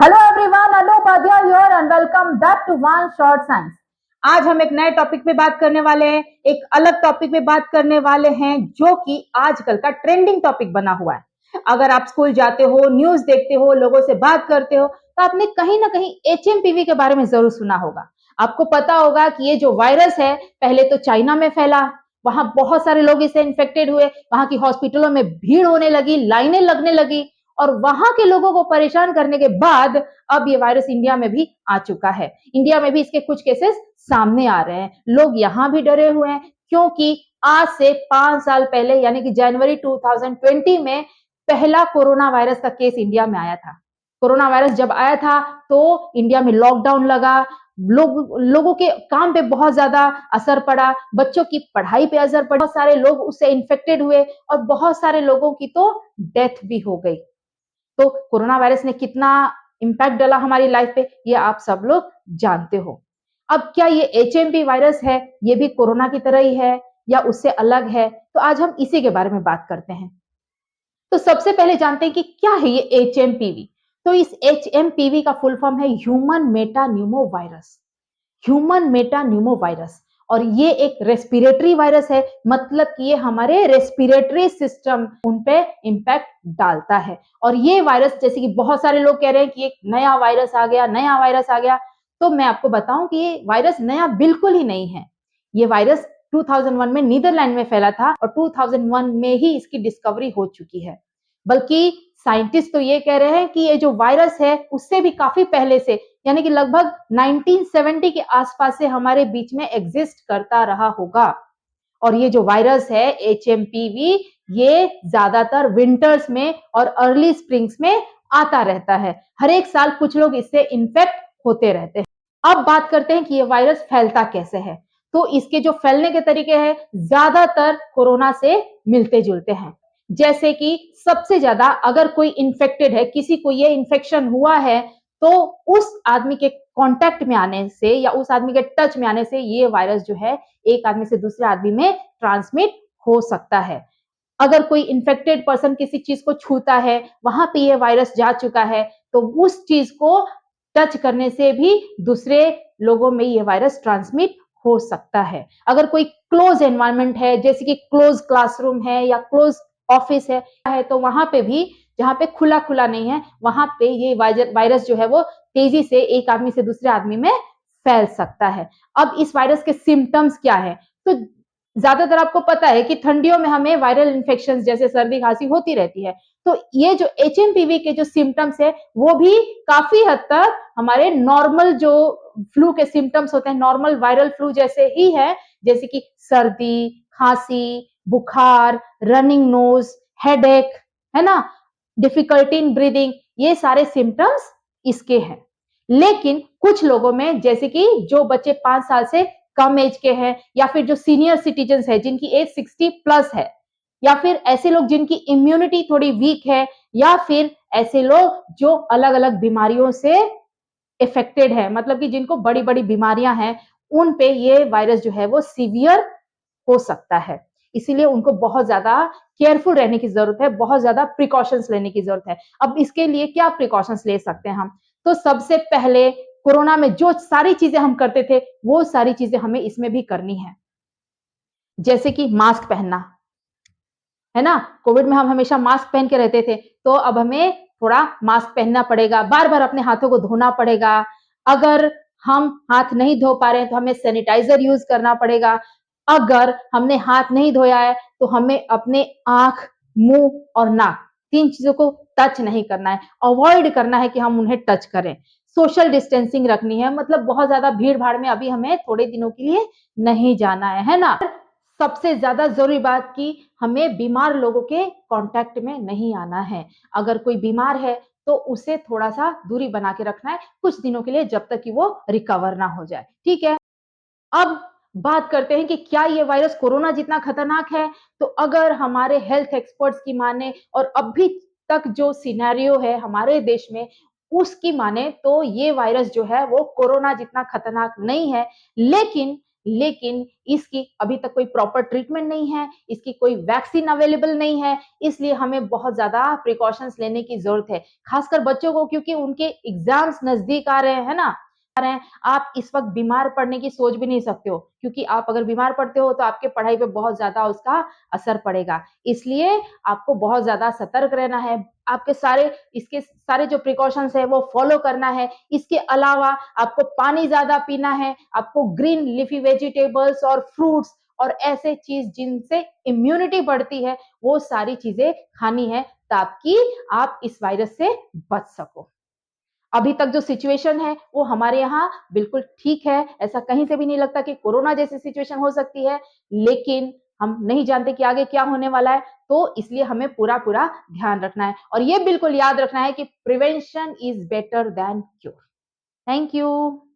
Hello everyone, Anu Upadhyay here and welcome back to one short science. आज हम एक नए टॉपिक पे बात करने वाले हैं, एक अलग टॉपिक पे बात करने वाले हैं जो कि आजकल का ट्रेंडिंग टॉपिक बना हुआ है। अगर आप स्कूल जाते हो, न्यूज देखते हो, लोगों से बात करते हो तो आपने कहीं ना कहीं एचएमपीवी के बारे में जरूर सुना होगा। आपको पता होगा कि ये जो वायरस है पहले तो चाइना में फैला, वहां बहुत सारे लोग इससे इन्फेक्टेड हुए, वहां की हॉस्पिटलों में भीड़ होने लगी, लाइनें लगने लगी और वहां के लोगों को परेशान करने के बाद अब ये वायरस इंडिया में भी आ चुका है। इंडिया में भी इसके कुछ केसेस सामने आ रहे हैं। लोग यहां भी डरे हुए हैं क्योंकि आज से 5 साल पहले यानी कि जनवरी 2020 में पहला कोरोना वायरस का केस इंडिया में आया था। कोरोना वायरस जब आया था तो इंडिया में लॉकडाउन लगा, लोगों के काम पे बहुत ज्यादा असर पड़ा, बच्चों की पढ़ाई पे असर पड़ा, बहुत सारे लोग उससे इन्फेक्टेड हुए और बहुत सारे लोगों की तो डेथ भी हो गई। तो कोरोना वायरस ने कितना इम्पैक्ट डाला हमारी लाइफ पे ये आप सब लोग जानते हो। अब क्या ये एचएमपी वायरस है, ये भी कोरोना की तरह ही है या उससे अलग है? तो आज हम इसी के बारे में बात करते हैं। तो सबसे पहले जानते हैं कि क्या है ये एचएमपीवी। तो इस एचएमपीवी का फुल फॉर्म है human Meta Numa virus. Human Meta Numa virus और ये एक रेस्पिरेटरी वायरस है, मतलब कि ये हमारे रेस्पिरेटरी सिस्टम उन पे इंपैक्ट डालता है। और ये वायरस जैसे कि बहुत सारे लोग कह रहे हैं कि एक नया वायरस आ गया, नया वायरस आ गया, तो मैं आपको बताऊं कि ये वायरस नया बिल्कुल ही नहीं है। ये वायरस 2001 में नीदरलैंड में फैला था और 2001 में ही इसकी डिस्कवरी हो चुकी है। बल्कि साइंटिस्ट तो ये कह रहे हैं कि ये जो वायरस है उससे भी काफी पहले से यानी कि लगभग 1970 के आसपास से हमारे बीच में एग्जिस्ट करता रहा होगा। और ये जो वायरस है एचएमपीवी, ये ज्यादातर विंटर्स में और अर्ली स्प्रिंग्स में आता रहता है। हर एक साल कुछ लोग इससे इन्फेक्ट होते रहते हैं। अब बात करते हैं कि ये वायरस फैलता कैसे है। तो इसके जो फैलने के तरीके हैं ज्यादातर कोरोना से मिलते जुलते हैं। जैसे कि सबसे ज्यादा अगर कोई इन्फेक्टेड है, किसी को ये इन्फेक्शन हुआ है, तो उस आदमी के कांटेक्ट में आने से या उस आदमी के टच में आने से ये वायरस जो है एक आदमी से दूसरे आदमी में ट्रांसमिट हो सकता है। अगर कोई इन्फेक्टेड पर्सन किसी चीज को छूता है, वहां पे ये वायरस जा चुका है, तो उस चीज को टच करने से भी दूसरे लोगों में ये वायरस ट्रांसमिट हो सकता है। अगर कोई क्लोज एनवायरनमेंट है जैसे कि क्लोज क्लासरूम है या क्लोज ऑफिस है तो वहां पे भी जहां पे खुला खुला नहीं है वहां पे ये वायरस जो है वो तेजी से एक आदमी से दूसरे आदमी में फैल सकता है। अब इस वायरस के सिम्टम्स क्या है? तो ज्यादातर आपको पता है कि ठंडियों में हमें वायरल इन्फेक्शन जैसे सर्दी खांसी होती रहती है। तो ये जो एचएमपीवी के जो सिम्टम्स है वो भी काफी हद तक हमारे नॉर्मल जो फ्लू के सिम्टम्स होते हैं, नॉर्मल वायरल फ्लू जैसे ही है, जैसे कि सर्दी, खांसी, बुखार, रनिंग नोज, हेडेक, है ना, डिफिकल्टी इन ब्रीदिंग, ये सारे सिम्टम्स इसके हैं। लेकिन कुछ लोगों में जैसे कि जो बच्चे 5 साल से कम एज के हैं या फिर जो सीनियर सिटीजन है जिनकी एज 60+ है या फिर ऐसे लोग जिनकी इम्यूनिटी थोड़ी वीक है या फिर ऐसे लोग जो अलग अलग बीमारियों से इफेक्टेड है, मतलब कि जिनको बड़ी बड़ी बीमारियां हैं, उन पे ये वायरस जो है वो सीवियर हो सकता है। इसीलिए उनको बहुत ज्यादा केयरफुल रहने की जरूरत है, बहुत ज्यादा प्रिकॉशंस लेने की जरूरत है। अब इसके लिए क्या प्रिकॉशंस ले सकते हैं हम? तो सबसे पहले कोरोना में जो सारी चीजें हम करते थे वो सारी चीजें हमें इसमें भी करनी है। जैसे कि मास्क पहनना, है ना, कोविड में हम हमेशा मास्क पहन के रहते थे, तो अब हमें थोड़ा मास्क पहनना पड़ेगा, बार बार अपने हाथों को धोना पड़ेगा। अगर हम हाथ नहीं धो पा रहे हैं तो हमें सैनिटाइजर यूज करना पड़ेगा। अगर हमने हाथ नहीं धोया है तो हमें अपने आंख, मुंह और नाक, 3 चीजों को टच नहीं करना है, अवॉइड करना है कि हम उन्हें टच करें। सोशल डिस्टेंसिंग रखनी है, मतलब बहुत ज्यादा भीड़ भाड़ में अभी हमें थोड़े दिनों के लिए नहीं जाना है ना। सबसे ज्यादा जरूरी बात कि हमें बीमार लोगों के कांटेक्ट में नहीं आना है। अगर कोई बीमार है तो उसे थोड़ा सा दूरी बना के रखना है कुछ दिनों के लिए, जब तक कि वो रिकवर ना हो जाए। ठीक है। अब बात करते हैं कि क्या ये वायरस कोरोना जितना खतरनाक है? तो अगर हमारे हेल्थ एक्सपर्ट्स की माने और अभी तक जो सिनेरियो है हमारे देश में उसकी माने तो ये वायरस जो है वो कोरोना जितना खतरनाक नहीं है। लेकिन लेकिन इसकी अभी तक कोई प्रॉपर ट्रीटमेंट नहीं है, इसकी कोई वैक्सीन अवेलेबल नहीं है, इसलिए हमें बहुत ज़्यादा प्रिकॉशंस लेने की ज़रूरत है। खासकर बच्चों को, क्योंकि उनके एग्ज़ाम्स नज़दीक आ रहे हैं ना, आप इस वक़्त बीमार पड़ने की सोच भी नहीं सकते हो, क्योंकि आप अगर बीमार पड़ते हो तो आपके पढ़ाई पे बहुत ज़्यादा उसका असर पड़ेगा। इसलिए आपको बहुत ज़्यादा सतर्क रहना है, आपके इसके सारे जो प्रिकॉशंस हैं वो फॉलो करना है। इसके अलावा आपको पानी ज़्यादा पीना है, आपको ग्रीन लीफी वेजिटेबल्स और फ्रूट्स और ऐसे चीज़ जिनसे इम्यूनिटी बढ़ती है, वो सारी चीज़ें खानी है ताकि आप इस वायरस से बच सको। अभी तक जो सिचुएशन है वो हमारे यहाँ बिल्कुल ठीक है, ऐसा कहीं से भी नहीं लगता कि कोरोना जैसी सिचुएशन हो सकती है, लेकिन हम नहीं जानते कि आगे क्या होने वाला है, तो इसलिए हमें पूरा-पूरा ध्यान रखना है और ये बिल्कुल याद रखना है कि prevention is better than cure. Thank you.